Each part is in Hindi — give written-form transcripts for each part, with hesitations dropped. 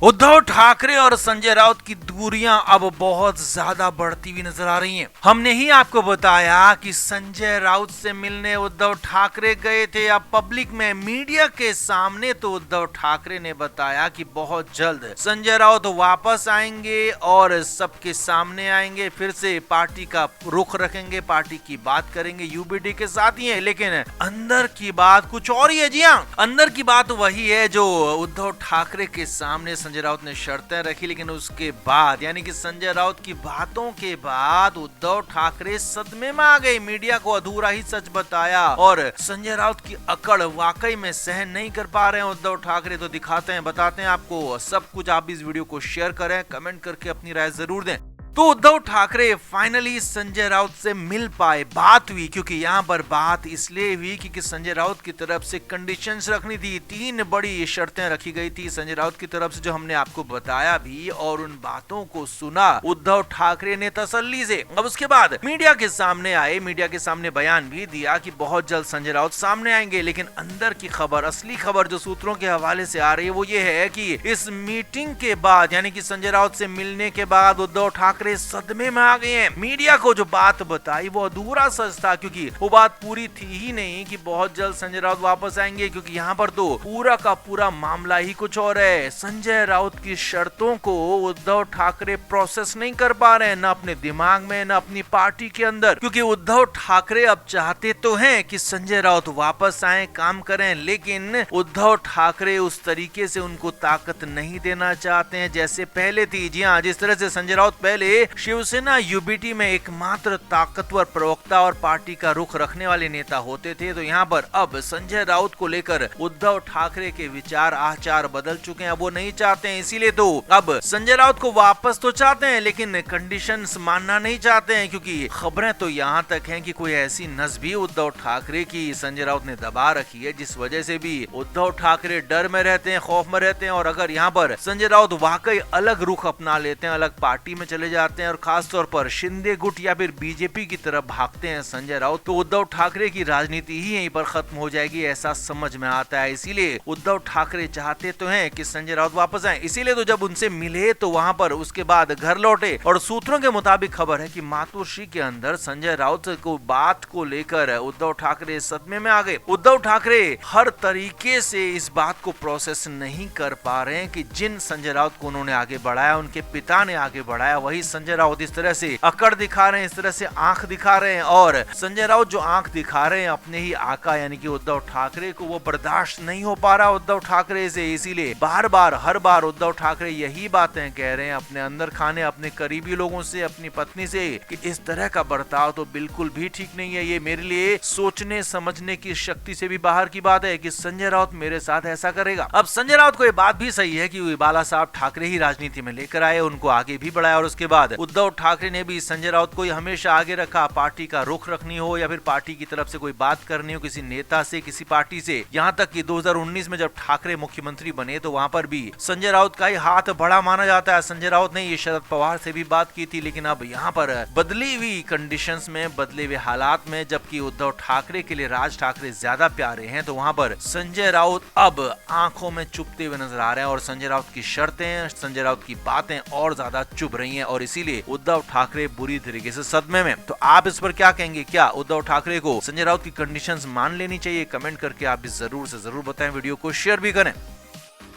उद्धव ठाकरे और संजय राउत की दूरियां अब बहुत ज्यादा बढ़ती हुई नजर आ रही हैं। हमने ही आपको बताया कि संजय राउत से मिलने उद्धव ठाकरे गए थे। अब पब्लिक में मीडिया के सामने तो उद्धव ठाकरे ने बताया कि बहुत जल्द संजय राउत वापस आएंगे और सबके सामने आएंगे, फिर से पार्टी का रुख रखेंगे, पार्टी की बात करेंगे, यूबीडी के साथ ही है। लेकिन अंदर की बात कुछ और ही है। जी हाँ, अंदर की बात वही है जो उद्धव ठाकरे के सामने संजय राउत ने शर्तें रखी, लेकिन उसके बाद यानी कि संजय राउत की बातों के बाद उद्धव ठाकरे सदमे में आ गए। मीडिया को अधूरा ही सच बताया और संजय राउत की अकड़ वाकई में सहन नहीं कर पा रहे हैं उद्धव ठाकरे। तो दिखाते हैं, बताते हैं आपको सब कुछ। आप इस वीडियो को शेयर करें, कमेंट करके अपनी राय जरूर दें। तो उद्धव ठाकरे फाइनली संजय राउत से मिल पाए, बात हुई। क्योंकि यहाँ पर बात इसलिए हुई क्योंकि संजय राउत की तरफ से कंडीशंस रखनी थी, 3 बड़ी शर्तें रखी गई थी संजय राउत की तरफ से, जो हमने आपको बताया भी और उन बातों को सुना उद्धव ठाकरे ने तसल्ली से। अब उसके बाद मीडिया के सामने आए, मीडिया के सामने बयान भी दिया कि बहुत जल्द संजय राउत सामने आएंगे। लेकिन अंदर की खबर, असली खबर जो सूत्रों के हवाले से आ रही है वो ये है कि इस मीटिंग के बाद यानी कि संजय राउत से मिलने के बाद उद्धव ठाकरे सदमे में आ गए हैं। मीडिया को जो बात बताई वो अधूरा सच था, क्योंकि वो बात पूरी थी ही नहीं कि बहुत जल्द संजय राउत वापस आएंगे। क्योंकि यहाँ पर तो पूरा का पूरा मामला ही कुछ और है। संजय राउत की शर्तों को उद्धव ठाकरे प्रोसेस नहीं कर पा रहे हैं, न अपने दिमाग में, न अपनी पार्टी के अंदर। क्योंकि उद्धव ठाकरे अब चाहते तो हैं कि संजय राउत वापस आए, काम करें, लेकिन उद्धव ठाकरे उस तरीके से उनको ताकत नहीं देना चाहते हैं जैसे पहले थी। जी हाँ, जिस तरह से संजय राउत पहले शिवसेना यूबीटी में एकमात्र ताकतवर प्रवक्ता और पार्टी का रुख रखने वाले नेता होते थे, तो यहाँ पर अब संजय राउत को लेकर उद्धव ठाकरे के विचार आचार बदल चुके हैं। अब वो नहीं चाहते हैं, इसीलिए तो अब संजय राउत को वापस तो चाहते हैं लेकिन कंडीशंस मानना नहीं चाहते हैं। क्योंकि खबरें तो यहाँ तक हैं कि कोई ऐसी नस भी उद्धव ठाकरे की संजय राउत ने दबा रखी है जिस वजह से भी उद्धव ठाकरे डर में रहते हैं, खौफ में रहते हैं। और अगर यहाँ पर संजय राउत वाकई अलग रुख अपना लेते हैं, अलग पार्टी में चले जाते हैं और खासतौर पर शिंदे गुट या फिर बीजेपी की तरफ भागते हैं संजय राउत, तो उद्धव ठाकरे की राजनीति ही यहीं पर खत्म हो जाएगी, ऐसा समझ में आता है। इसीलिए उद्धव ठाकरे चाहते तो हैं कि संजय राउत वापस आए। इसीलिए तो जब उनसे मिले तो वहां पर उसके बाद घर लौटे और सूत्रों के मुताबिक खबर है कि मातोश्री के अंदर संजय राउत को बात को लेकर उद्धव ठाकरे सदमे में आ गए। उद्धव ठाकरे हर तरीके से इस बात को प्रोसेस नहीं कर पा रहे हैं कि जिन संजय राउत को उन्होंने आगे बढ़ाया, उनके पिता ने आगे बढ़ाया, वही संजय राउत इस तरह से अकड़ दिखा रहे हैं, इस तरह से आंख दिखा रहे हैं। और संजय राउत जो आंख दिखा रहे हैं अपने ही आका यानी कि उद्धव ठाकरे को, वो बर्दाश्त नहीं हो पा रहा उद्धव ठाकरे से। इसीलिए बार बार हर बार उद्धव ठाकरे यही बातें कह रहे हैं अपने अंदर खाने, अपने करीबी लोगों से, अपनी पत्नी से कि इस तरह का बर्ताव तो बिल्कुल भी ठीक नहीं है। ये मेरे लिए सोचने समझने की शक्ति से भी बाहर की बात है कि संजय राउत मेरे साथ ऐसा करेगा। अब संजय राउत को ये बात भी सही है कि बाला साहब ठाकरे ही राजनीति में लेकर आए, उनको आगे भी बढ़ाया और उसके बाद उद्धव ठाकरे ने भी संजय राउत को हमेशा आगे रखा। पार्टी का रुख रखनी हो या फिर पार्टी की तरफ से कोई बात करनी हो किसी नेता से, किसी पार्टी से, यहाँ तक कि 2019 में जब ठाकरे मुख्यमंत्री बने तो वहाँ पर भी संजय राउत का ही हाथ बड़ा माना जाता है। संजय राउत ने ये शरद पवार से भी बात की थी, लेकिन अब यहाँ पर बदली हुई कंडीशंस में, बदले हुए हालात में, जबकि उद्धव ठाकरे के लिए राज ठाकरे ज्यादा प्यारे हैं, तो वहाँ पर संजय राउत अब आंखों में चुभते हुए नजर आ रहे हैं और संजय राउत की शर्तें, संजय राउत की बातें और ज्यादा चुभ रही हैं और इसीलिए उद्धव ठाकरे बुरी तरीके से सदमे में। तो आप इस पर क्या कहेंगे? क्या उद्धव ठाकरे को संजय राउत की कंडीशंस मान लेनी चाहिए? कमेंट करके आप जरूर से जरूर बताएं, वीडियो को शेयर भी करें।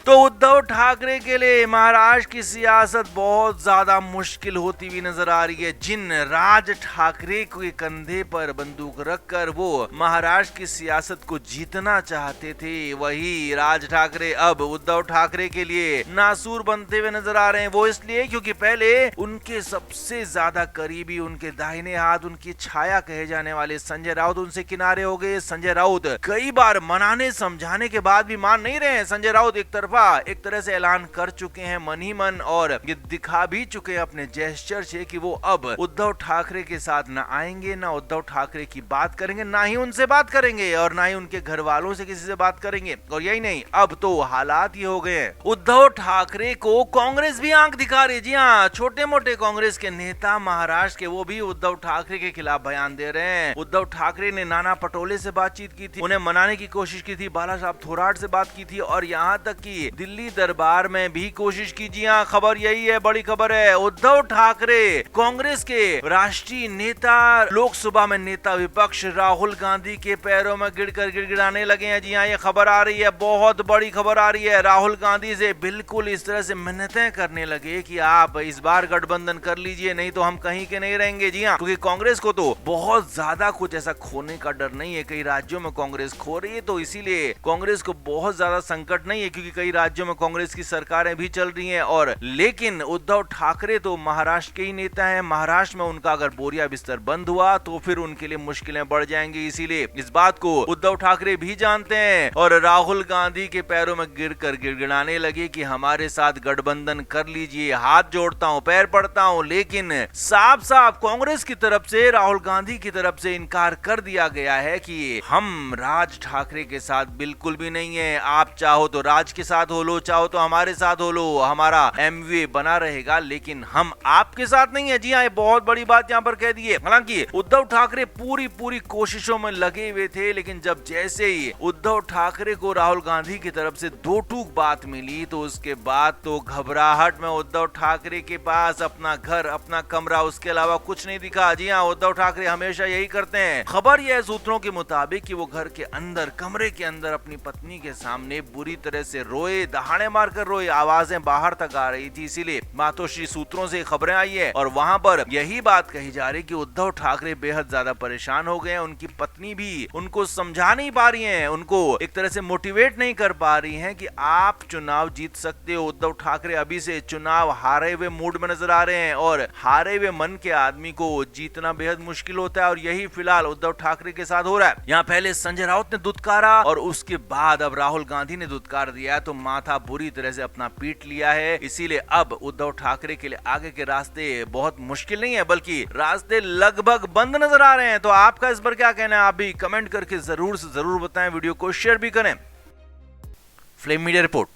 तो उद्धव ठाकरे के लिए महाराष्ट्र की सियासत बहुत ज्यादा मुश्किल होती हुई नजर आ रही है। जिन राज ठाकरे के कंधे पर बंदूक रखकर वो महाराष्ट्र की सियासत को जीतना चाहते थे, वही राज ठाकरे अब उद्धव ठाकरे के लिए नासूर बनते हुए नजर आ रहे हैं। वो इसलिए क्योंकि पहले उनके सबसे ज्यादा करीबी, उनके दाहिने हाथ, उनकी छाया कहे जाने वाले संजय राउत उनसे किनारे हो गए। संजय राउत कई बार मनाने समझाने के बाद भी मान नहीं रहे हैं। संजय राउत एक तरह से ऐलान कर चुके हैं मन ही मन और ये दिखा भी चुके हैं अपने जेस्चर से कि वो अब उद्धव ठाकरे के साथ न आएंगे, ना उद्धव ठाकरे की बात करेंगे, ना ही उनसे बात करेंगे और ना ही उनके घर वालों से किसी से बात करेंगे। और यही नहीं, अब तो हालात ये हो गए हैं, उद्धव ठाकरे को कांग्रेस भी आंख दिखा रही। जी हाँ, छोटे मोटे कांग्रेस के नेता महाराष्ट्र के, वो भी उद्धव ठाकरे के खिलाफ बयान दे रहे हैं। उद्धव ठाकरे ने नाना पटोले से बातचीत की थी, उन्हें मनाने की कोशिश की थी, बाला साहब थोराट से बात की थी और यहाँ तक कि दिल्ली दरबार में भी कोशिश की। जी हाँ, खबर यही है, बड़ी खबर है। उद्धव ठाकरे कांग्रेस के राष्ट्रीय नेता लोकसभा में नेता विपक्ष राहुल गांधी के पैरों में गिरकर गिड़गिड़ाने लगे हैं। जी हाँ, ये खबर आ रही है, बहुत बड़ी खबर आ रही है। राहुल गांधी से बिल्कुल इस तरह से मिन्नतें करने लगे कि आप इस बार गठबंधन कर लीजिए, नहीं तो हम कहीं के नहीं रहेंगे। जी हाँ, क्योंकि कांग्रेस को तो बहुत ज्यादा कुछ ऐसा खोने का डर नहीं है। कई राज्यों में कांग्रेस खो रही है, तो इसीलिए कांग्रेस को बहुत ज्यादा संकट नहीं है, क्योंकि कई राज्यों में कांग्रेस की सरकारें भी चल रही हैं। और लेकिन उद्धव ठाकरे तो महाराष्ट्र के ही नेता हैं। महाराष्ट्र में उनका अगर बोरिया बिस्तर बंद हुआ तो फिर उनके लिए मुश्किलें बढ़ जाएंगी। इसीलिए इस बात को उद्धव ठाकरे भी जानते हैं और राहुल गांधी के पैरों में गिरकर गिड़गिड़ाने लगे कि हमारे साथ गठबंधन कर लीजिए, हाथ जोड़ता हूं, पैर पड़ता हूं। लेकिन साफ साफ कांग्रेस की तरफ से, राहुल गांधी की तरफ से इनकार कर दिया गया है कि हम राज ठाकरे के साथ बिल्कुल भी नहीं है। आप चाहो तो राज के साथ हो लो, चाहो तो हमारे साथ हो लो, हमारा एमवे बना रहेगा, लेकिन हम आपके साथ नहीं है। जी हाँ, ये बहुत बड़ी बात यहाँ पर कह दी है। हालांकि उद्धव ठाकरे पूरी कोशिशों में लगे हुए थे, लेकिन जब जैसे ही उद्धव ठाकरे को राहुल गांधी की तरफ से दो टूक बात मिली, तो उसके बाद तो घबराहट में उद्धव ठाकरे के पास अपना घर, अपना कमरा, उसके अलावा कुछ नहीं दिखा। जी हाँ, उद्धव ठाकरे हमेशा यही करते हैं। खबर यह सूत्रों के मुताबिक कि वो घर के अंदर, कमरे के अंदर अपनी पत्नी के सामने बुरी तरह से रोए, दहाड़े मारकर रोए, आवाजें बाहर तक आ रही थी। इसीलिए मातोश्री सूत्रों से खबरें आई है और वहां पर यही बात कही जा रही कि उद्धव ठाकरे बेहद ज्यादा परेशान हो गए हैं। उनकी पत्नी भी उनको समझा नहीं पा रही हैं, उनको एक तरह से मोटिवेट नहीं कर पा रही हैं कि आप चुनाव जीत सकते हो। उद्धव ठाकरे अभी से चुनाव हारे हुए मूड में नजर आ रहे हैं और हारे हुए मन के आदमी को जीतना बेहद मुश्किल होता है और यही फिलहाल उद्धव ठाकरे के साथ हो रहा है। यहाँ पहले संजय राउत ने दुत्कारा और उसके बाद अब राहुल गांधी ने दुत्कार दिया, तो माथा बुरी तरह से अपना पीट लिया है। इसीलिए अब उद्धव ठाकरे के लिए आगे के रास्ते बहुत मुश्किल नहीं है, बल्कि रास्ते लगभग बंद नजर आ रहे हैं। तो आपका इस पर क्या कहना है, आप भी कमेंट करके जरूर से जरूर बताएं, वीडियो को शेयर भी करें। Flame media report.